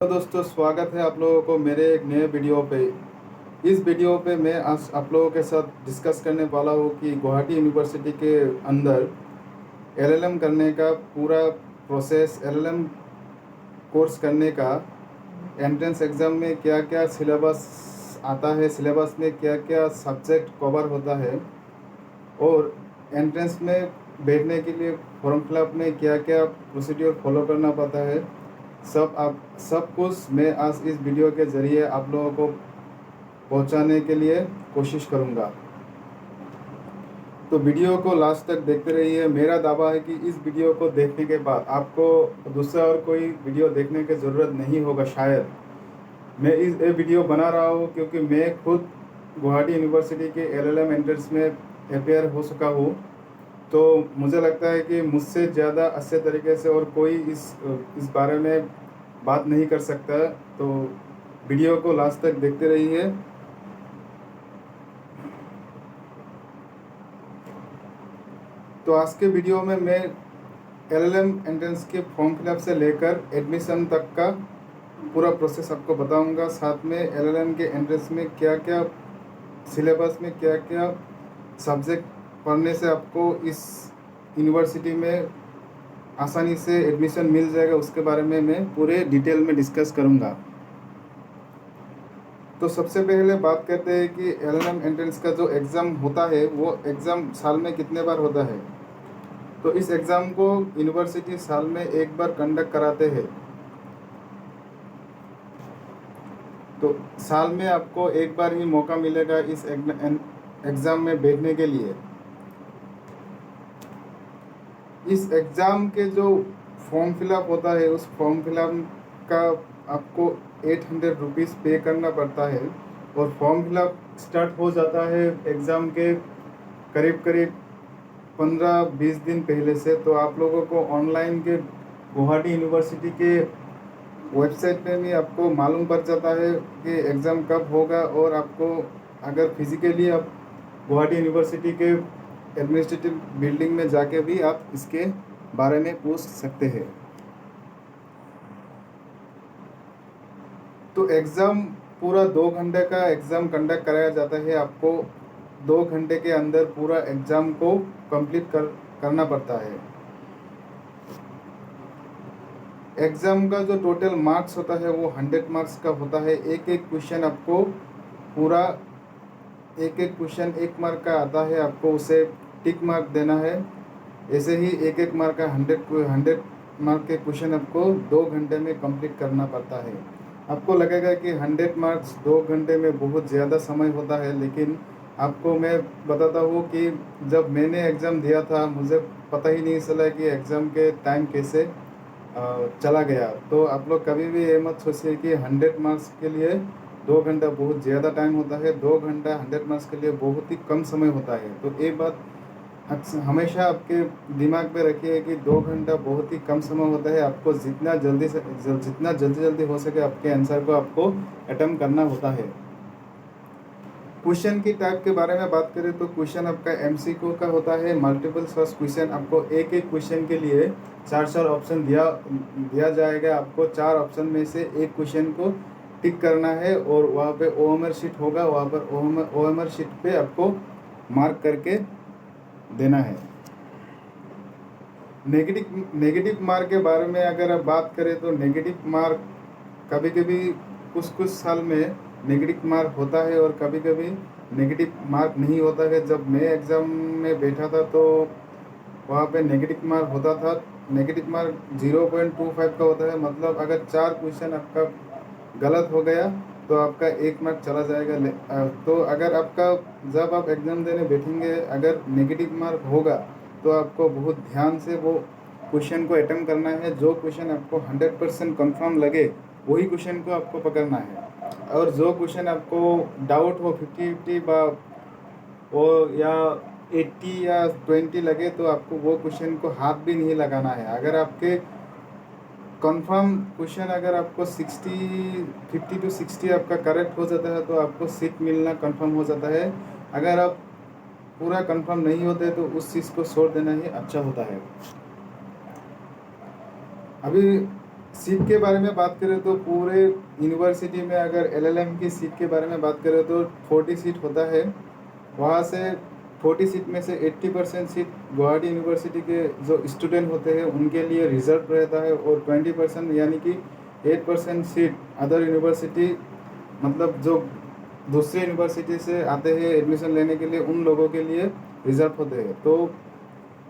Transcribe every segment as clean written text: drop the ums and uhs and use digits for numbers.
तो दोस्तों, स्वागत है आप लोगों को मेरे एक नए वीडियो पे। इस वीडियो पे मैं आज आप लोगों के साथ डिस्कस करने वाला हूँ कि गुवाहाटी यूनिवर्सिटी के अंदर एलएलएम करने का पूरा प्रोसेस, एलएलएम कोर्स करने का एंट्रेंस एग्ज़ाम में क्या क्या सिलेबस आता है, सिलेबस में क्या क्या सब्जेक्ट कवर होता है और एंट्रेंस में बैठने के लिए फॉर्म फिलअप में क्या क्या प्रोसीड्योर फॉलो करना पड़ता है, सब कुछ मैं आज इस वीडियो के ज़रिए आप लोगों को पहुंचाने के लिए कोशिश करूंगा। तो वीडियो को लास्ट तक देखते रहिए। मेरा दावा है कि इस वीडियो को देखने के बाद आपको दूसरा और कोई वीडियो देखने की ज़रूरत नहीं होगा। शायद मैं ये वीडियो बना रहा हूँ क्योंकि मैं खुद गुवाहाटी यूनिवर्सिटी के एलएलएम एंट्रेंस में अपेयर हो चुका हूँ। तो मुझे लगता है कि मुझसे ज़्यादा अच्छे तरीके से और कोई इस बारे में बात नहीं कर सकता। तो वीडियो को लास्ट तक देखते रहिए। तो आज के वीडियो में मैं एलएलएम एंट्रेंस के फॉर्म फिलअप से लेकर एडमिशन तक का पूरा प्रोसेस आपको बताऊंगा। साथ में एलएलएम के एंट्रेंस में क्या क्या सिलेबस में क्या क्या सब्जेक्ट पढ़ने से आपको इस यूनिवर्सिटी में आसानी से एडमिशन मिल जाएगा, उसके बारे में मैं पूरे डिटेल में डिस्कस करूंगा। तो सबसे पहले बात करते हैं कि एलएलएम एंट्रेंस का जो एग्ज़ाम होता है वो एग्ज़ाम साल में कितने बार होता है। तो इस एग्ज़ाम को यूनिवर्सिटी साल में एक बार कंडक्ट कराते हैं। तो साल में आपको एक बार ही मौका मिलेगा इस एग्ज़ाम में बैठने के लिए। इस एग्ज़ाम के जो फॉर्म फिलअप होता है उस फॉर्म फिलअप का आपको 800 रुपीज़ पे करना पड़ता है और फॉर्म फिलअप स्टार्ट हो जाता है एग्ज़ाम के करीब करीब 15-20 दिन पहले से। तो आप लोगों को ऑनलाइन के गुवाहाटी यूनिवर्सिटी के वेबसाइट पे भी आपको मालूम पड़ जाता है कि एग्ज़ाम कब होगा और आपको अगर फिज़िकली आप गुवाहाटी यूनिवर्सिटी के एडमिनिस्ट्रेटिव बिल्डिंग में जाके भी आप इसके बारे में पूछ सकते हैं। तो एग्ज़ाम पूरा 2 घंटे का एग्ज़ाम कंडक्ट कराया जाता है। आपको 2 घंटे के अंदर पूरा एग्ज़ाम को कंप्लीट करना पड़ता है। एग्ज़ाम का जो टोटल मार्क्स होता है वो 100 मार्क्स का होता है। एक एक क्वेश्चन आपको पूरा एक एक क्वेश्चन 1 मार्क का आता है, आपको उसे टिक मार्क देना है। ऐसे ही एक एक मार्क का 100 मार्क के क्वेश्चन आपको 2 घंटे में कंप्लीट करना पड़ता है। आपको लगेगा कि 100 मार्क्स 2 घंटे में बहुत ज़्यादा समय होता है, लेकिन आपको मैं बताता हूँ कि जब मैंने एग्ज़ाम दिया था मुझे पता ही नहीं चला कि एग्ज़ाम के टाइम कैसे चला गया। तो आप लोग कभी भी ये मत सोचिए कि 100 मार्क्स के लिए 2 घंटा बहुत ज़्यादा टाइम होता है। 2 घंटा 100 मार्क्स के लिए बहुत ही कम समय होता है। तो ये बात हमेशा आपके दिमाग में रखिए कि 2 घंटा बहुत ही कम समय होता है। आपको जितना जल्दी हो सके आपके आंसर को आपको अटेम्प्ट करना होता है। क्वेश्चन की टाइप के बारे में बात करें तो क्वेश्चन आपका एमसीक्यू का होता है, मल्टीपल चॉइस क्वेश्चन। आपको एक एक क्वेश्चन के लिए 4 ऑप्शन दिया जाएगा। आपको 4 ऑप्शन में से एक क्वेश्चन को टिक करना है और वहाँ पे ओएमआर शीट होगा, वहाँ पर ओएमआर शीट पे आपको मार्क करके देना है। नेगेटिव मार्क के बारे में अगर आप बात करें तो नेगेटिव मार्क कभी कभी कुछ साल में नेगेटिव मार्क होता है और कभी कभी नेगेटिव मार्क नहीं होता है। जब मैं एग्ज़ाम में बैठा था तो वहाँ पे नेगेटिव मार्क होता था। नेगेटिव मार्क 0.25 का होता है, मतलब अगर 4 क्वेश्चन आपका गलत हो गया तो आपका 1 मार्क चला जाएगा। तो अगर आपका जब आप एग्ज़ाम देने बैठेंगे अगर नेगेटिव मार्क होगा तो आपको बहुत ध्यान से वो क्वेश्चन को अटेम्प्ट करना है। जो क्वेश्चन आपको 100% कंफर्म लगे वही क्वेश्चन को आपको पकड़ना है, और जो क्वेश्चन आपको डाउट हो 50-50 वो या 80 या 20 लगे तो आपको वो क्वेश्चन को हाथ भी नहीं लगाना है। अगर आपके कंफर्म क्वेश्चन अगर आपको 50 to 60 आपका करेक्ट हो जाता है तो आपको सीट मिलना कंफर्म हो जाता है। अगर आप पूरा कंफर्म नहीं होते तो उस चीज़ को छोड़ देना ही अच्छा होता है। अभी सीट के बारे में बात करें तो पूरे यूनिवर्सिटी में अगर एलएलएम की सीट के बारे में बात करें तो 40 सीट होता है। वहाँ से 40 सीट में से 80% सीट गुवाहाटी यूनिवर्सिटी के जो स्टूडेंट होते हैं उनके लिए रिजर्व रहता है, और 20% यानी कि 8% सीट अदर यूनिवर्सिटी, मतलब जो दूसरे यूनिवर्सिटी से आते हैं एडमिशन लेने के लिए, उन लोगों के लिए रिजर्व होते हैं। तो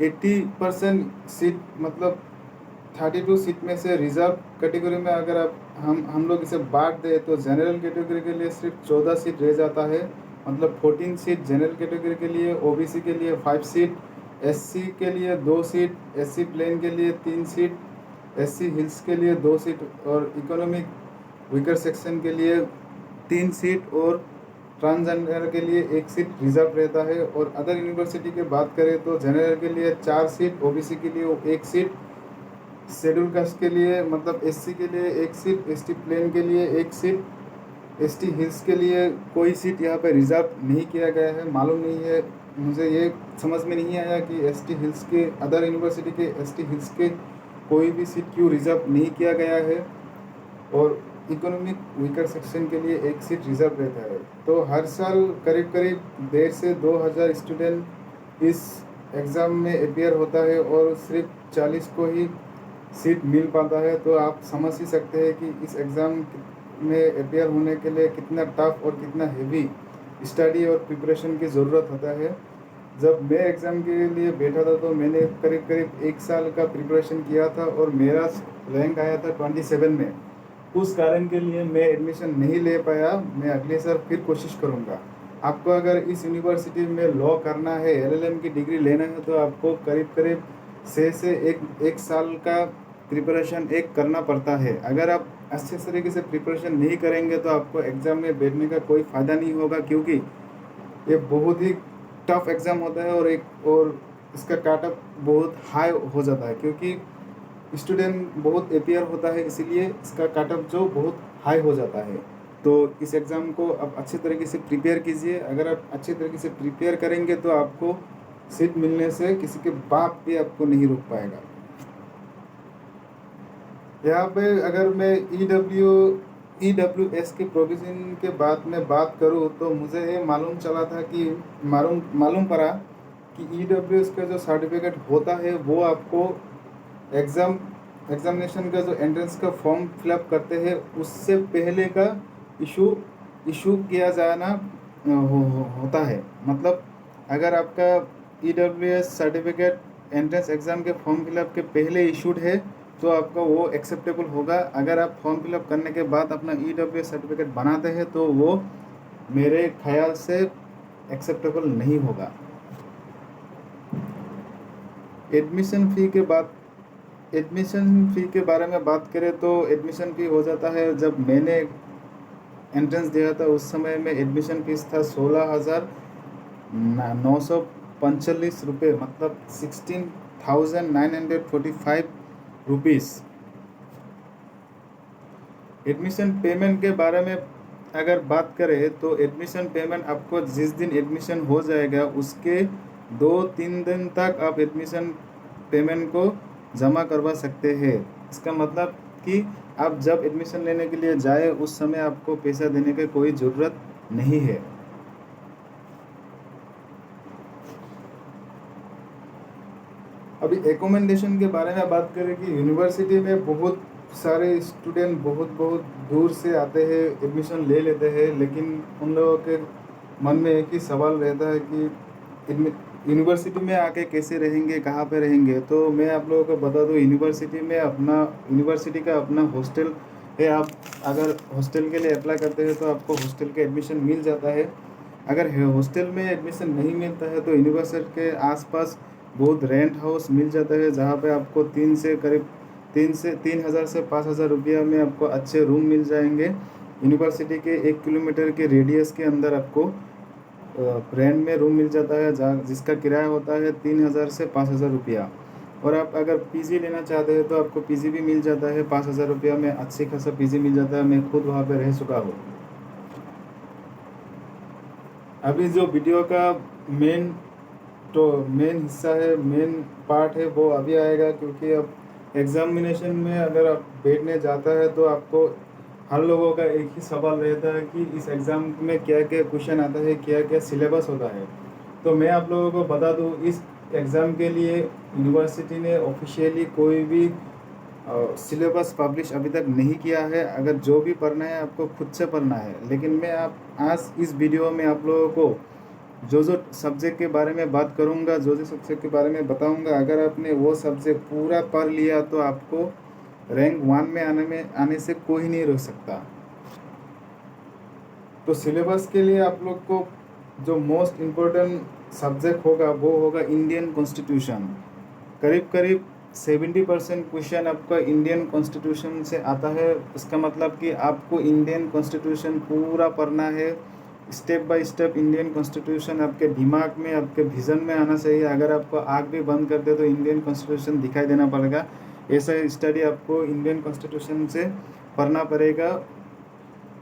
80% सीट मतलब 32 सीट में से रिजर्व कैटेगरी में अगर आप हम लोग इसे बांट दें तो जनरल कैटेगरी के लिए सिर्फ 14 सीट रह जाता है। मतलब 14 सीट जनरल कैटेगरी के लिए, ओबीसी के लिए 5 सीट, एससी के लिए 2 सीट, एससी प्लेन के लिए 3 सीट, एससी हिल्स के लिए 2 सीट, और इकोनॉमिक वीकर सेक्शन के लिए 3 सीट, और ट्रांसजेंडर के लिए 1 सीट रिजर्व रहता है। और अदर यूनिवर्सिटी की बात करें तो जनरल के लिए 4 सीट, ओबीसी के लिए 1 सीट, शेड्यूल कास्ट के लिए मतलब एससी के लिए 1 सीट, एसटी प्लेन के लिए 1 सीट, एसटी हिल्स के लिए कोई सीट यहाँ पे रिजर्व नहीं किया गया है। मालूम नहीं है, मुझे ये समझ में नहीं आया कि एसटी हिल्स के अदर यूनिवर्सिटी के एसटी हिल्स के कोई भी सीट क्यों रिजर्व नहीं किया गया है। और इकोनॉमिक वीकर सेक्शन के लिए 1 सीट रिजर्व रहता है। तो हर साल करीब करीब 1,500 से 2,000 स्टूडेंट इस एग्ज़ाम में अपियर होता है, और सिर्फ 40 को ही सीट मिल पाता है। तो आप समझ ही सकते हैं कि इस एग्ज़ाम में अपियर होने के लिए कितना टफ और कितना हेवी स्टडी और प्रिपरेशन की ज़रूरत होता है। जब मैं एग्ज़ाम के लिए बैठा था तो मैंने करीब करीब 1 साल का प्रिपरेशन किया था, और मेरा रैंक आया था 27 में। उस कारण के लिए मैं एडमिशन नहीं ले पाया। मैं अगले साल फिर कोशिश करूँगा। आपको अगर इस यूनिवर्सिटी में लॉ करना है, एलएलएम की डिग्री लेना है, तो आपको करीब करीब 6 से एक साल का प्रिपरेशन करना पड़ता है। अगर आप अच्छे तरीके से प्रिपरेशन नहीं करेंगे तो आपको एग्ज़ाम में बैठने का कोई फ़ायदा नहीं होगा, क्योंकि ये बहुत ही टफ एग्ज़ाम होता है, और इसका काट ऑफ बहुत हाई हो जाता है, क्योंकि स्टूडेंट बहुत अपियर होता है, इसीलिए इसका कट ऑफ जो बहुत हाई हो जाता है। तो इस एग्ज़ाम को आप अच्छे तरीके से प्रिपेयर कीजिए। अगर आप अच्छे तरीके से प्रिपेयर करेंगे तो आपको सीट मिलने से किसी के बाप भी आपको नहीं रोक पाएगा। यहाँ पे अगर मैं EWS के प्रोविज़न के बाद में बात करूँ तो मुझे ये मालूम चला था कि मालूम पड़ा कि EWS का जो सर्टिफिकेट होता है वो आपको एग्ज़ामिनेशन का जो एंट्रेंस का फॉर्म फिलअप करते हैं उससे पहले का इशू किया जाना होता है। मतलब अगर आपका EWS सर्टिफिकेट एंट्रेंस एग्ज़ाम के फॉर्म फिलअप के पहले इशूड है तो आपका वो एक्सेप्टेबल होगा। अगर आप फॉर्म फिलअप करने के बाद अपना EWS सर्टिफिकेट बनाते हैं तो वो मेरे ख्याल से एक्सेप्टेबल नहीं होगा। एडमिशन फ़ी के बारे में बात करें तो एडमिशन फ़ी हो जाता है, जब मैंने एंट्रेंस दिया था उस समय में एडमिशन फ़ीस था 16,945 रुपये, मतलब 16,945 रुपीज़। एडमिशन पेमेंट के बारे में अगर बात करें तो एडमिशन पेमेंट आपको जिस दिन एडमिशन हो जाएगा उसके 2-3 दिन तक आप एडमिशन पेमेंट को जमा करवा सकते हैं। इसका मतलब कि आप जब एडमिशन लेने के लिए जाए उस समय आपको पैसा देने की कोई ज़रूरत नहीं है। अभी एकोमेंडेशन के बारे में बात करें कि यूनिवर्सिटी में बहुत सारे स्टूडेंट बहुत बहुत दूर से आते हैं, एडमिशन ले लेते हैं, लेकिन उन लोगों के मन में एक ही सवाल रहता है कि यूनिवर्सिटी में आके कैसे रहेंगे, कहाँ पे रहेंगे। तो मैं आप लोगों को बता दूँ, यूनिवर्सिटी का अपना हॉस्टल है। आप अगर हॉस्टल के लिए अप्लाई करते हैं तो आपको हॉस्टल के एडमिशन मिल जाता है। अगर हॉस्टल में एडमिशन नहीं मिलता है तो यूनिवर्सिटी के आसपास बहुत रेंट हाउस मिल जाता है, जहाँ पे आपको 3,000 से 5,000 रुपया में आपको अच्छे रूम मिल जाएंगे। यूनिवर्सिटी के 1 किलोमीटर के रेडियस के अंदर आपको रेंट में रूम मिल जाता है, जहाँ जिसका किराया होता है 3,000 से 5,000 रुपया। और आप अगर पीजी लेना चाहते हैं तो आपको पीजी भी मिल जाता है 5,000 रुपया में, अच्छी खासा पीजी मिल जाता है। मैं खुद वहाँ पे रह चुका हूँ। अभी जो वीडियो का मेन हिस्सा है, मेन पार्ट है, वो अभी आएगा, क्योंकि अब एग्जामिनेशन में अगर आप बैठने जाता है तो आपको हर लोगों का एक ही सवाल रहता है कि इस एग्ज़ाम में क्या क्या क्वेश्चन आता है, क्या क्या सिलेबस होता है। तो मैं आप लोगों को बता दूं, इस एग्ज़ाम के लिए यूनिवर्सिटी ने ऑफिशियली कोई भी सिलेबस पब्लिश अभी तक नहीं किया है। अगर जो भी पढ़ना है आपको खुद से पढ़ना है। लेकिन मैं आप आज इस वीडियो में आप लोगों को जो जो सब्जेक्ट के बारे में बात करूंगा, जो जो सब्जेक्ट के बारे में बताऊंगा, अगर आपने वो सब्जेक्ट पूरा पढ़ लिया तो आपको रैंक 1 में आने से कोई नहीं रोक सकता। तो सिलेबस के लिए आप लोग को जो मोस्ट इम्पोर्टेंट सब्जेक्ट होगा वो होगा इंडियन कॉन्स्टिट्यूशन। करीब करीब 70% क्वेश्चन आपका इंडियन कॉन्स्टिट्यूशन से आता है। इसका मतलब कि आपको इंडियन कॉन्स्टिट्यूशन पूरा पढ़ना है। Step by step Indian constitution आपके दिमाग में, आपके विजन में आना चाहिए। अगर आपको आँख भी बंद कर दे तो इंडियन कॉन्स्टिट्यूशन दिखाई देना पड़ेगा। ऐसा स्टडी आपको इंडियन कॉन्स्टिट्यूशन से पढ़ना पड़ेगा।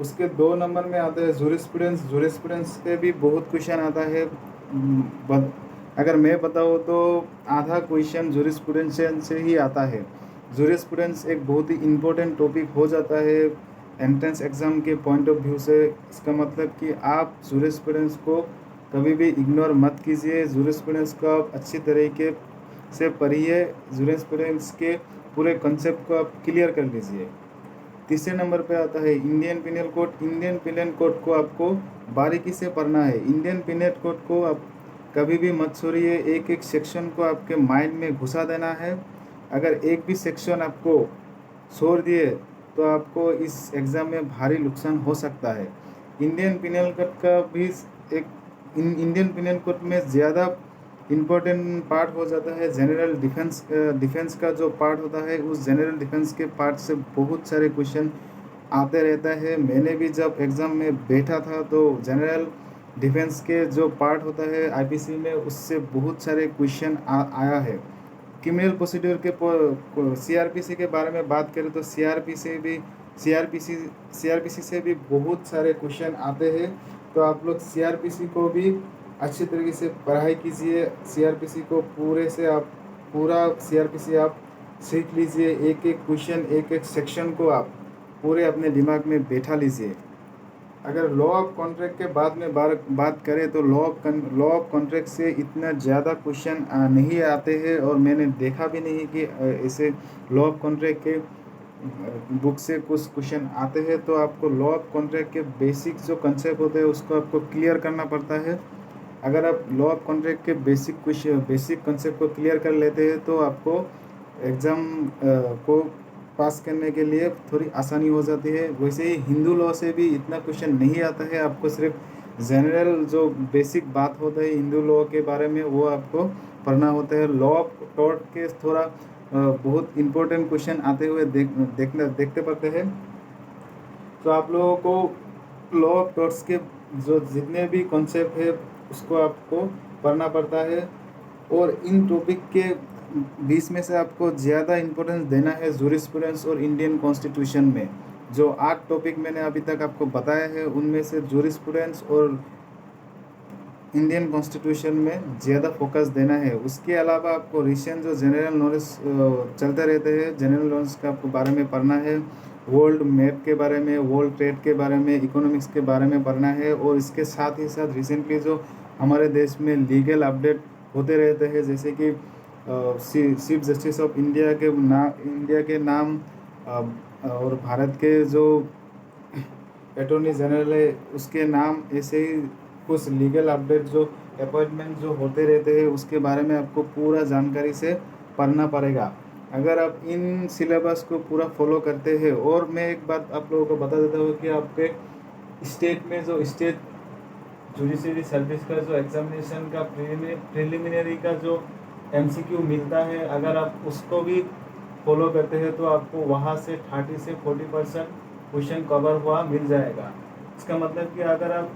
उसके 2 नंबर में आता है जूरिस्प्रूडेंस। जूरिस्प्रूडेंस पे भी बहुत क्वेश्चन आता है। अगर मैं बताऊँ तो आधा क्वेश्चन जूरिस्प्रूडेंस से ही आता है। जूरिस्प्रूडेंस एक बहुत ही इम्पोर्टेंट टॉपिक हो जाता है एंट्रेंस एग्ज़ाम के पॉइंट ऑफ व्यू से। इसका मतलब कि आप जूरिस्प्रूडेंस को कभी भी इग्नोर मत कीजिए। जूरिस्प्रूडेंस को आप अच्छी तरीके से पढ़िए। जूरिस्प्रूडेंस के पूरे कॉन्सेप्ट को आप क्लियर कर लीजिए। तीसरे नंबर पे आता है Indian penal code. Indian penal code को आपको बारीकी से पढ़ना है। इंडियन पिनल कोड को आप कभी भी मत छोड़िए। एक एक सेक्शन को आपके माइंड में घुसा देना है। अगर एक भी सेक्शन आपको छोड़ दिए तो आपको इस एग्ज़ाम में भारी नुकसान हो सकता है। इंडियन पिनल कोड का भी एक इंडियन पिनल कोड में ज़्यादा इम्पोर्टेंट पार्ट हो जाता है जनरल डिफेंस का जो पार्ट होता है। उस जनरल डिफेंस के पार्ट से बहुत सारे क्वेश्चन आते रहता है। मैंने भी जब एग्ज़ाम में बैठा था तो जनरल डिफेंस के जो पार्ट होता है आईपीसी में, उससे बहुत सारे क्वेश्चन आया है। क्रिमिनल प्रोसीड्यूर के सीआरपीसी के बारे में बात करें तो सीआरपीसी से भी बहुत सारे क्वेश्चन आते हैं। तो आप लोग सीआरपीसी को भी अच्छी तरीके से पढ़ाई कीजिए। सीआरपीसी को पूरा सीआरपीसी आप सीख लीजिए। एक एक क्वेश्चन, एक एक सेक्शन को आप पूरे अपने दिमाग में बैठा लीजिए। अगर लॉ ऑफ कॉन्ट्रैक्ट के बाद में बात करें तो लॉ ऑफ कॉन्ट्रैक्ट से इतना ज़्यादा क्वेश्चन नहीं आते हैं। और मैंने देखा भी नहीं कि ऐसे लॉ ऑफ कॉन्ट्रैक्ट के बुक से कुछ क्वेश्चन आते हैं। तो आपको लॉ ऑफ कॉन्ट्रैक्ट के बेसिक जो कंसेप्ट होते हैं उसको आपको क्लियर करना पड़ता है। अगर आप लॉ ऑफ कॉन्ट्रैक्ट के बेसिक कंसेप्ट को क्लियर कर लेते हैं तो आपको एग्ज़ाम को पास करने के लिए थोड़ी आसानी हो जाती है। वैसे ही हिंदू लॉ से भी इतना क्वेश्चन नहीं आता है। आपको सिर्फ जनरल जो बेसिक बात होता है हिंदू लॉ के बारे में वो आपको पढ़ना होता है। लॉ ऑफ टॉर्ट के थोड़ा बहुत इम्पोर्टेंट क्वेश्चन आते हुए देखते पड़ते हैं। तो आप लोगों को लॉ ऑफ टॉर्ट्स के जो जितने भी कॉन्सेप्ट है उसको आपको पढ़ना पड़ता है। और इन टॉपिक के बीच में से आपको ज़्यादा इम्पोर्टेंस देना है जूरिस्प्रूडेंस और इंडियन कॉन्स्टिट्यूशन में। जो 8 टॉपिक मैंने अभी तक आपको बताया है उनमें से जूरिस्प्रूडेंस और इंडियन कॉन्स्टिट्यूशन में ज़्यादा फोकस देना है। उसके अलावा आपको रिसेंट जो जनरल नॉलेज चलते रहते हैं, जनरल नॉलेज का आपको बारे में पढ़ना है। वर्ल्ड मैप के बारे में, वर्ल्ड ट्रेड के बारे में, इकोनॉमिक्स के बारे में पढ़ना है। और इसके साथ ही साथ रिसेंटली जो हमारे देश में लीगल अपडेट होते रहते हैं, जैसे कि चीफ जस्टिस ऑफ इंडिया के नाम और भारत के जो अटॉर्नी जनरल है उसके नाम, ऐसे ही कुछ लीगल अपडेट जो अपॉइंटमेंट जो होते रहते हैं उसके बारे में आपको पूरा जानकारी से पढ़ना पड़ेगा। अगर आप इन सिलेबस को पूरा फॉलो करते हैं। और मैं एक बात आप लोगों को बता देता हूँ कि आपके स्टेट में जो स्टेट जुडिशरी सर्विस का जो एग्जामिनेशन का प्रिलिमिनरी का जो एमसीक्यू मिलता है, अगर आप उसको भी फॉलो करते हैं तो आपको वहाँ से 30 से 40% क्वेश्चन कवर हुआ मिल जाएगा। इसका मतलब कि अगर आप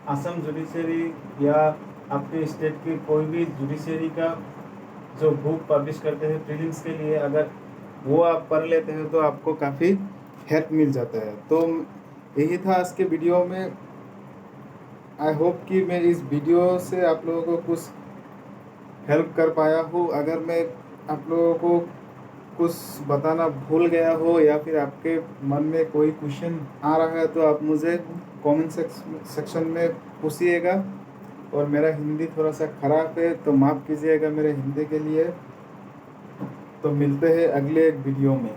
असम जुडिशरी या आपके स्टेट की कोई भी जुडिशरी का जो बुक पब्लिश करते हैं प्रीलिम्स के लिए, अगर वो आप पढ़ लेते हैं तो आपको काफ़ी हेल्प मिल जाता है। तो यही था आज के वीडियो में। आई होप कि मैं इस वीडियो से आप लोगों को कुछ हेल्प कर पाया हूँ। अगर मैं आप लोगों को कुछ बताना भूल गया हो या फिर आपके मन में कोई क्वेश्चन आ रहा है तो आप मुझे कमेंट सेक्शन में पूछिएगा। और मेरा हिंदी थोड़ा सा खराब है तो माफ़ कीजिएगा मेरे हिंदी के लिए। तो मिलते हैं अगले एक वीडियो में।